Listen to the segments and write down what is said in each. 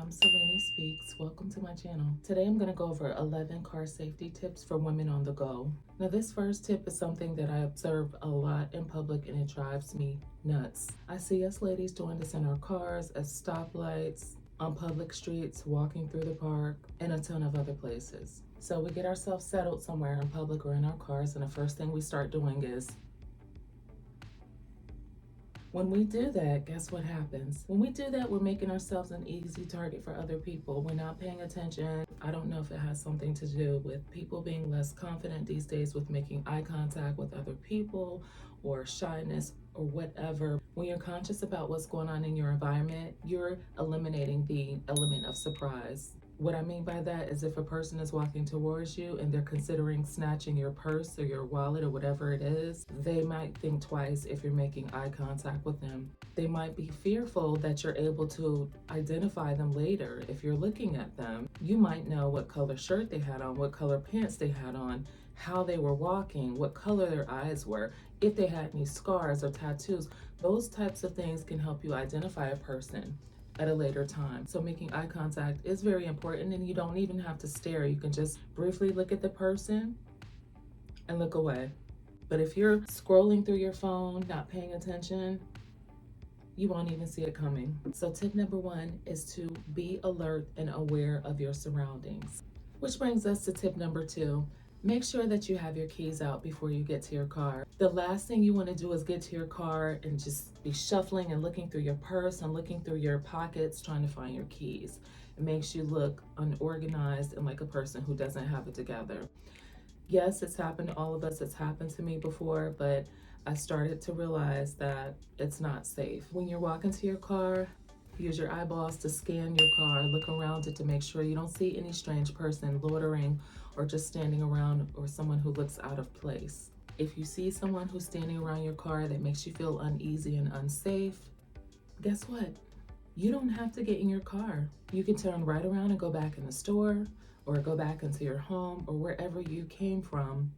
I'm Selene Speaks. Welcome to my channel. Today I'm going to go over 11 car safety tips for women on the go. Now this first tip is something that I observe a lot in public and it drives me nuts. I see us ladies doing this in our cars, at stoplights, on public streets, walking through the park, and a ton of other places. So we get ourselves settled somewhere in public or in our cars, and the first thing we start doing is when we do that, guess what happens? When we do that, we're making ourselves an easy target for other people. We're not paying attention. I don't know if it has something to do with people being less confident these days with making eye contact with other people or shyness or whatever. When you're conscious about what's going on in your environment, you're eliminating the element of surprise. What I mean by that is if a person is walking towards you and they're considering snatching your purse or your wallet or whatever it is, they might think twice if you're making eye contact with them. They might be fearful that you're able to identify them later. If you're looking at them, you might know what color shirt they had on, what color pants they had on, how they were walking, what color their eyes were, if they had any scars or tattoos. Those types of things can help you identify a person at a later time. So making eye contact is very important, and you don't even have to stare. You can just briefly look at the person and look away. But if you're scrolling through your phone, not paying attention, you won't even see it coming. So tip number one is to be alert and aware of your surroundings. Which brings us to tip number two. Make sure that you have your keys out before you get to your car. The last thing you want to do is get to your car and just be shuffling and looking through your purse and looking through your pockets trying to find your keys. It makes you look unorganized and like a person who doesn't have it together. Yes, it's happened to all of us. It's happened to me before, but I started to realize that it's not safe. When you're walking to your car, use your eyeballs to scan your car, look around it to make sure you don't see any strange person loitering or just standing around or someone who looks out of place. If you see someone who's standing around your car that makes you feel uneasy and unsafe, guess what? You don't have to get in your car. You can turn right around and go back in the store or go back into your home or wherever you came from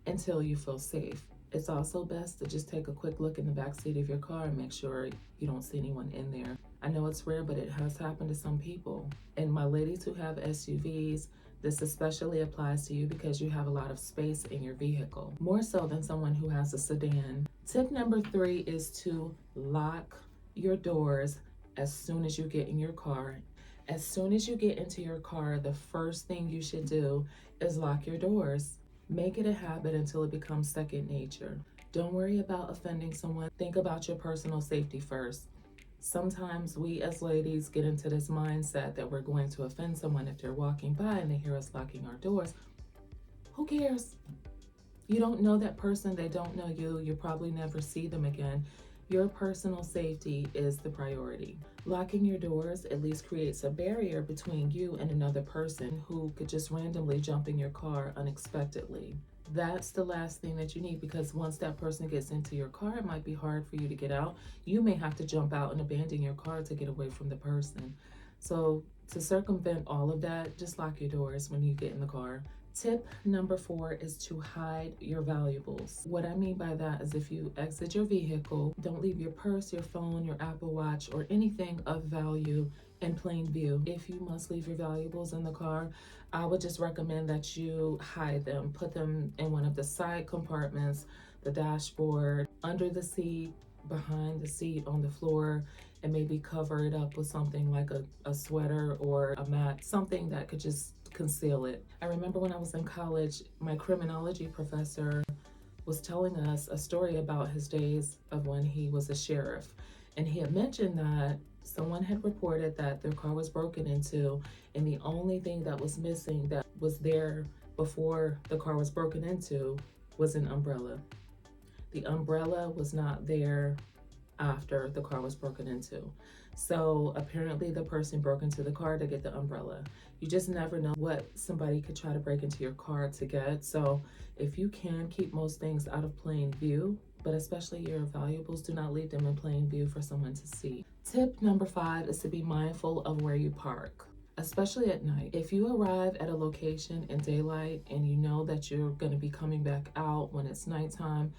until you feel safe. It's also best to just take a quick look in the back seat of your car and make sure you don't see anyone in there. I know it's rare, but it has happened to some people. And my ladies who have SUVs, this especially applies to you because you have a lot of space in your vehicle, more so than someone who has a sedan. Tip number three is to lock your doors as soon as you get in your car. As soon as you get into your car, the first thing you should do is lock your doors. Make it a habit until it becomes second nature. Don't worry about offending someone. Think about your personal safety first. Sometimes we as ladies get into this mindset that we're going to offend someone if they're walking by and they hear us locking our doors. Who cares? You don't know that person, they don't know you, you'll probably never see them again. Your personal safety is the priority. Locking your doors at least creates a barrier between you and another person who could just randomly jump in your car unexpectedly. That's the last thing that you need, because once that person gets into your car, it might be hard for you to get out. You may have to jump out and abandon your car to get away from the person. So to circumvent all of that, just lock your doors when you get in the car. Tip number four is to hide your valuables. What I mean by that is if you exit your vehicle, don't leave your purse, your phone, your Apple Watch, or anything of value in plain view. If you must leave your valuables in the car, I would just recommend that you hide them. Put them in one of the side compartments, the dashboard, under the seat, behind the seat, on the floor, and maybe cover it up with something like a sweater or a mat, something that could just conceal it. I remember when I was in college, my criminology professor was telling us a story about his days of when he was a sheriff. And he had mentioned that someone had reported that their car was broken into, and the only thing that was missing that was there before the car was broken into was an umbrella. The umbrella was not there after the car was broken into. So apparently the person broke into the car to get the umbrella. You just never know what somebody could try to break into your car to get. So if you can, keep most things out of plain view, but especially your valuables, do not leave them in plain view for someone to see. Tip number five is to be mindful of where you park, especially at night. If you arrive at a location in daylight and you know that you're going to be coming back out when it's nighttime,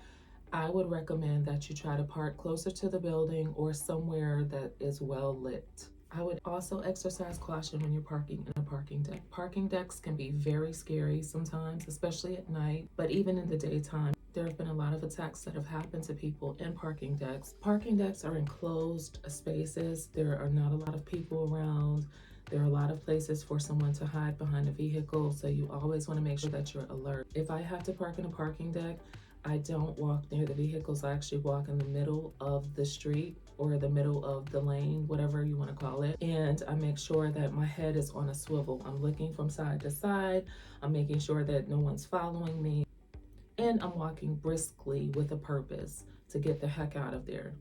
I would recommend that you try to park closer to the building or somewhere that is well lit. I would also exercise caution when you're parking in a parking deck. Parking decks can be very scary sometimes, especially at night, but even in the daytime. There have been a lot of attacks that have happened to people in parking decks. Parking decks are enclosed spaces. There are not a lot of people around. There are a lot of places for someone to hide behind a vehicle, so you always want to make sure that you're alert. If I have to park in a parking deck, I don't walk near the vehicles. I actually walk in the middle of the street or the middle of the lane, whatever you want to call it. And I make sure that my head is on a swivel. I'm looking from side to side. I'm making sure that no one's following me. And I'm walking briskly with a purpose to get the heck out of there.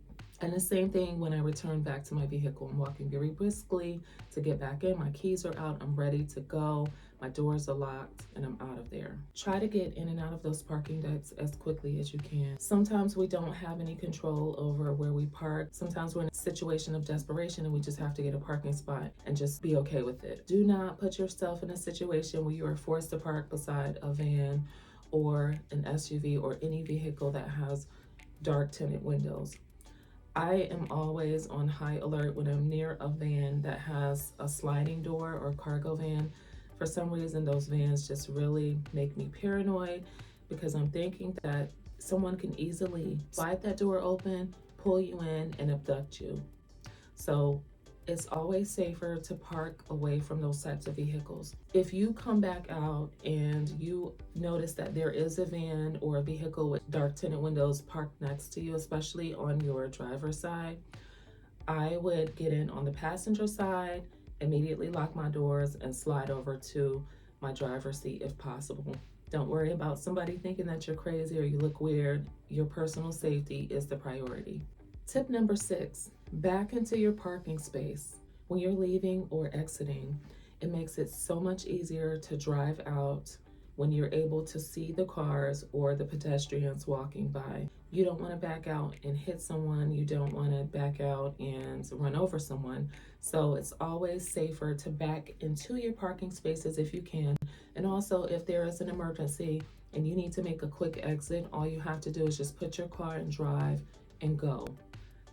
And the same thing when I return back to my vehicle. I'm walking very briskly to get back in. My keys are out. I'm ready to go. My doors are locked and I'm out of there. Try to get in and out of those parking decks as quickly as you can. Sometimes we don't have any control over where we park. Sometimes we're in a situation of desperation and we just have to get a parking spot and just be okay with it. Do not put yourself in a situation where you are forced to park beside a van or an SUV or any vehicle that has dark tinted windows. I am always on high alert when I'm near a van that has a sliding door or cargo van. For some reason, those vans just really make me paranoid because I'm thinking that someone can easily slide that door open, pull you in, and abduct you. So it's always safer to park away from those types of vehicles. If you come back out and you notice that there is a van or a vehicle with dark tinted windows parked next to you, especially on your driver's side, I would get in on the passenger side, immediately lock my doors, and slide over to my driver's seat if possible. Don't worry about somebody thinking that you're crazy or you look weird. Your personal safety is the priority. Tip number 6, back into your parking space. When you're leaving or exiting, it makes it so much easier to drive out when you're able to see the cars or the pedestrians walking by. You don't want to back out and hit someone. You don't want to back out and run over someone. So it's always safer to back into your parking spaces if you can. And also, if there is an emergency and you need to make a quick exit, all you have to do is just put your car in drive and go.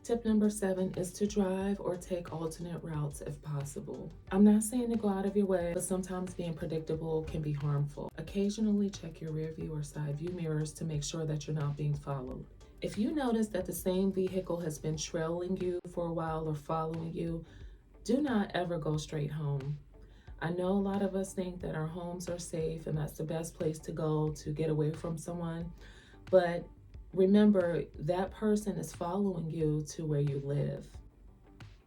Tip number 7 is to drive or take alternate routes if possible. I'm not saying to go out of your way, but sometimes being predictable can be harmful. Occasionally check your rear view or side view mirrors to make sure that you're not being followed. If you notice that the same vehicle has been trailing you for a while or following you, do not ever go straight home. I know a lot of us think that our homes are safe and that's the best place to go to get away from someone, but remember, that person is following you to where you live.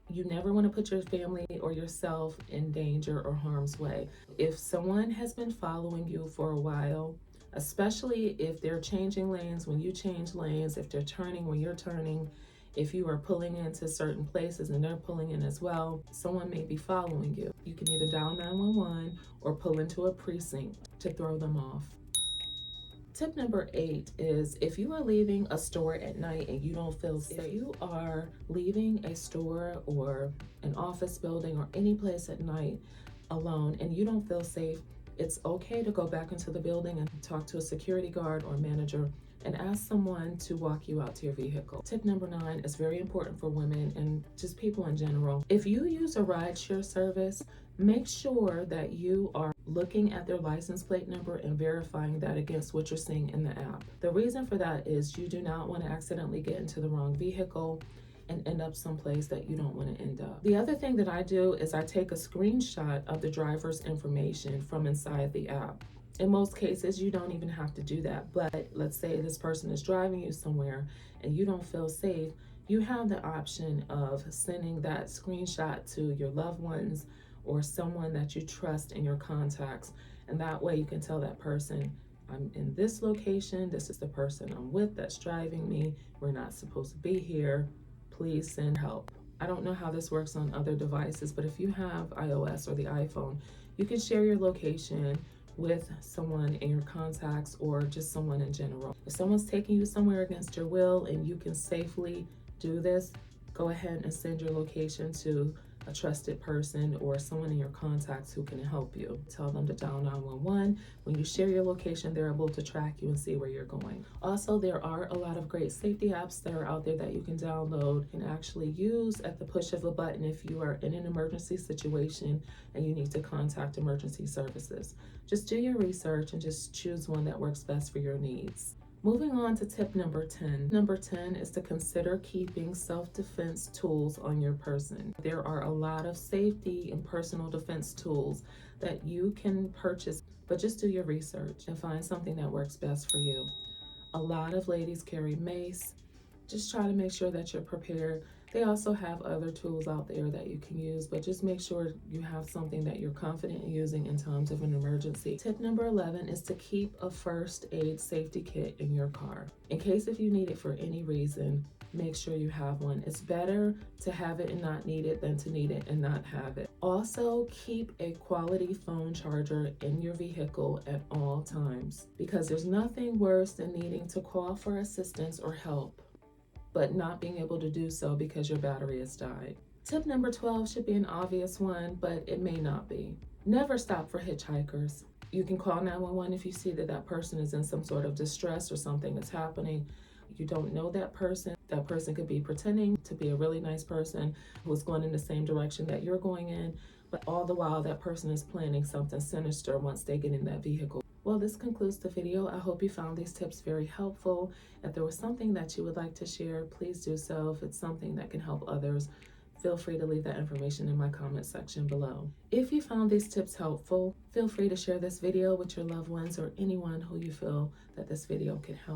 You never want to put your family or yourself in danger or harm's way. If someone has been following you for a while, especially if they're changing lanes when you change lanes, if they're turning when you're turning, if you are pulling into certain places and they're pulling in as well, someone may be following you. You can either dial 911 or pull into a precinct to throw them off. Tip number 8 is if you are leaving a store at night and you don't feel safe. If you are leaving a store or an office building or any place at night alone and you don't feel safe, it's okay to go back into the building and talk to a security guard or manager and ask someone to walk you out to your vehicle. Tip number 9 is very important for women and just people in general. If you use a rideshare service, make sure that you are looking at their license plate number and verifying that against what you're seeing in the app. The reason for that is you do not want to accidentally get into the wrong vehicle and end up someplace that you don't want to end up. The other thing that I do is I take a screenshot of the driver's information from inside the app. In most cases, you don't even have to do that, but let's say this person is driving you somewhere and you don't feel safe, you have the option of sending that screenshot to your loved ones or someone that you trust in your contacts. And that way you can tell that person, I'm in this location, this is the person I'm with that's driving me, we're not supposed to be here, please send help. I don't know how this works on other devices, but if you have iOS or the iPhone, you can share your location with someone in your contacts or just someone in general. If someone's taking you somewhere against your will and you can safely do this, go ahead and send your location to a trusted person or someone in your contacts who can help you. Tell them to dial 911. When you share your location, they're able to track you and see where you're going. Also, there are a lot of great safety apps that are out there that you can download and actually use at the push of a button if you are in an emergency situation and you need to contact emergency services. Just do your research and just choose one that works best for your needs. Moving on to tip number 10. Number 10 is to consider keeping self-defense tools on your person. There are a lot of safety and personal defense tools that you can purchase, but just do your research and find something that works best for you. A lot of ladies carry mace. Just try to make sure that you're prepared. They also have other tools out there that you can use, but just make sure you have something that you're confident in using in times of an emergency. Tip number 11 is to keep a first aid safety kit in your car. In case if you need it for any reason, make sure you have one. It's better to have it and not need it than to need it and not have it. Also, keep a quality phone charger in your vehicle at all times, because there's nothing worse than needing to call for assistance or help, but not being able to do so because your battery has died. Tip number 12 should be an obvious one, but it may not be. Never stop for hitchhikers. You can call 911 if you see that that person is in some sort of distress or something is happening. You don't know that person. That person could be pretending to be a really nice person who's going in the same direction that you're going in, but all the while that person is planning something sinister once they get in that vehicle. Well, this concludes the video. I hope you found these tips very helpful. If there was something that you would like to share, please do so. If it's something that can help others, feel free to leave that information in my comment section below. If you found these tips helpful, feel free to share this video with your loved ones or anyone who you feel that this video can help.